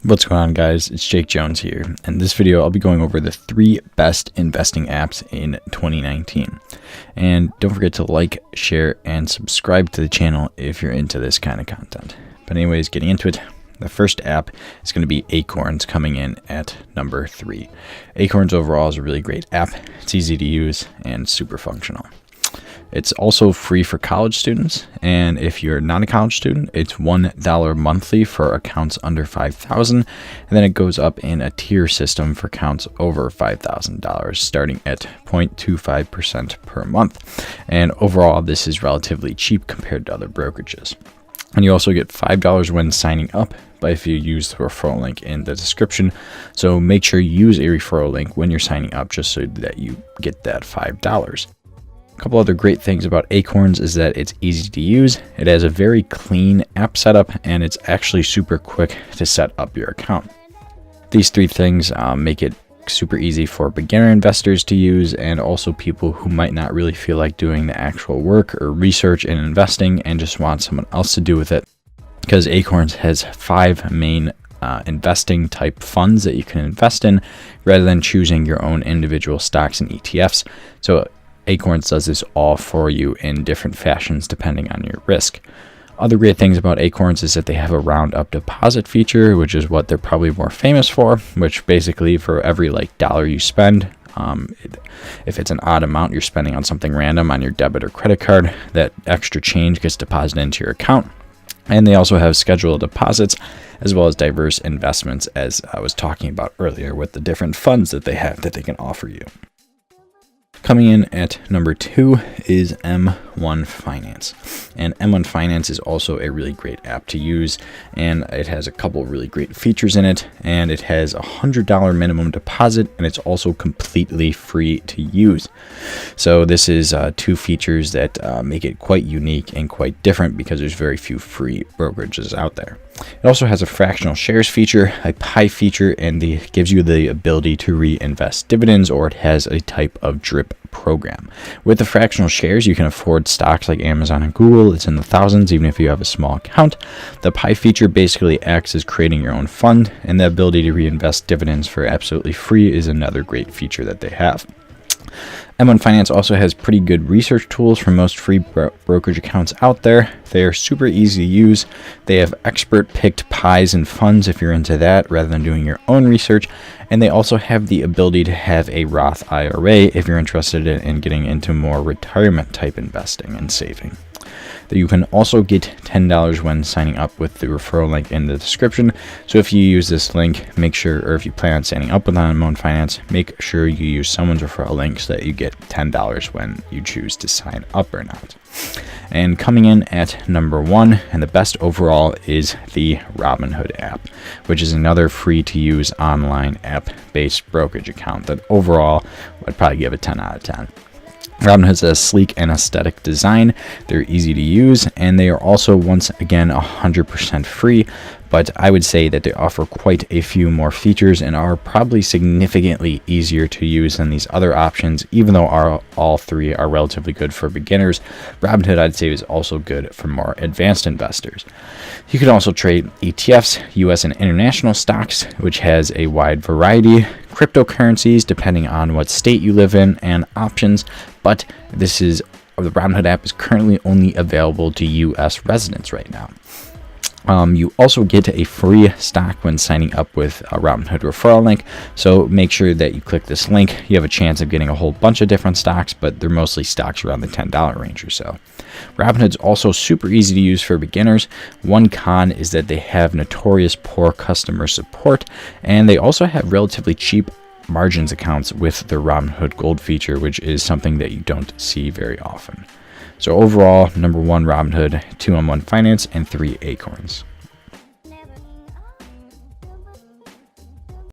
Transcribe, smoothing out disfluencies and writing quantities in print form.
What's going on, guys? It's Jake Jones here. In this video, I'll be going over the 3 best investing apps in 2019. And don't forget to like, share, and subscribe to the channel if you're into this kind of content. But anyways, getting into it, the first app is going to be Acorns, coming in at number 3. Acorns overall is a really great app. It's easy to use and super functional. It's also free for college students, and if you're not a college student, it's $1 monthly for accounts under $5,000, and then it goes up in a tier system for accounts over $5,000, starting at 0.25% per month. And overall, this is relatively cheap compared to other brokerages. And you also get $5 when signing up, but if you use the referral link in the description. So make sure you use a referral link when you're signing up, just so that you get that $5. A couple other great things about Acorns is that it's easy to use, it has a very clean app setup, and it's actually super quick to set up your account. These 3 things make it super easy for beginner investors to use, and also people who might not really feel like doing the actual work or research in investing and just want someone else to do with it, because Acorns has 5 main investing type funds that you can invest in rather than choosing your own individual stocks and ETFs. So Acorns does this all for you in different fashions depending on your risk. Other great things about Acorns is that they have a round-up deposit feature, which is what they're probably more famous for, which basically for every dollar you spend, if it's an odd amount you're spending on something random on your debit or credit card, that extra change gets deposited into your account. And they also have scheduled deposits as well as diverse investments, as I was talking about earlier with the different funds that they have that they can offer you. Coming in at number 2 is M1 Finance. And M1 Finance is also a really great app to use, and it has a couple really great features in it, and it has a $100 minimum deposit, and it's also completely free to use. So this is 2 features that make it quite unique and quite different, because there's very few free brokerages out there. It also has a fractional shares feature, a pie feature, and it gives you the ability to reinvest dividends, or it has a type of drip program. With the fractional shares, you can afford stocks like Amazon and Google. It's in the thousands, even if you have a small account. The pie feature basically acts as creating your own fund, and the ability to reinvest dividends for absolutely free is another great feature that they have. M1 Finance also has pretty good research tools for most free brokerage accounts out there. They are super easy to use. They have expert-picked pies and funds if you're into that, rather than doing your own research. And they also have the ability to have a Roth IRA if you're interested in getting into more retirement-type investing and saving. You can also get $10 when signing up with the referral link in the description. So if you use this link, make sure, or if you plan on signing up with M1 Finance, make sure you use someone's referral link so that you get $10 when you choose to sign up or not. And coming in at number 1, and the best overall, is the Robinhood app, which is another free to use online app-based brokerage account that overall I'd probably give a 10 out of 10. Robinhood has a sleek and aesthetic design. They're easy to use, and they are also, once again, 100% free, but I would say that they offer quite a few more features and are probably significantly easier to use than these other options. Even though all 3 are relatively good for beginners, Robinhood, I'd say, is also good for more advanced investors. You can also trade ETFs, US and international stocks, which has a wide variety, cryptocurrencies depending on what state you live in, and options, but the Robinhood app is currently only available to US residents right now. You also get a free stock when signing up with a Robinhood referral link, so make sure that you click this link. You have a chance of getting a whole bunch of different stocks, but they're mostly stocks around the $10 range or so. Robinhood's also super easy to use for beginners. One con is that they have notorious poor customer support, and they also have relatively cheap margins accounts with their Robinhood Gold feature, which is something that you don't see very often. So overall, number 1 Robinhood, 2 M1 Finance, and 3 Acorns.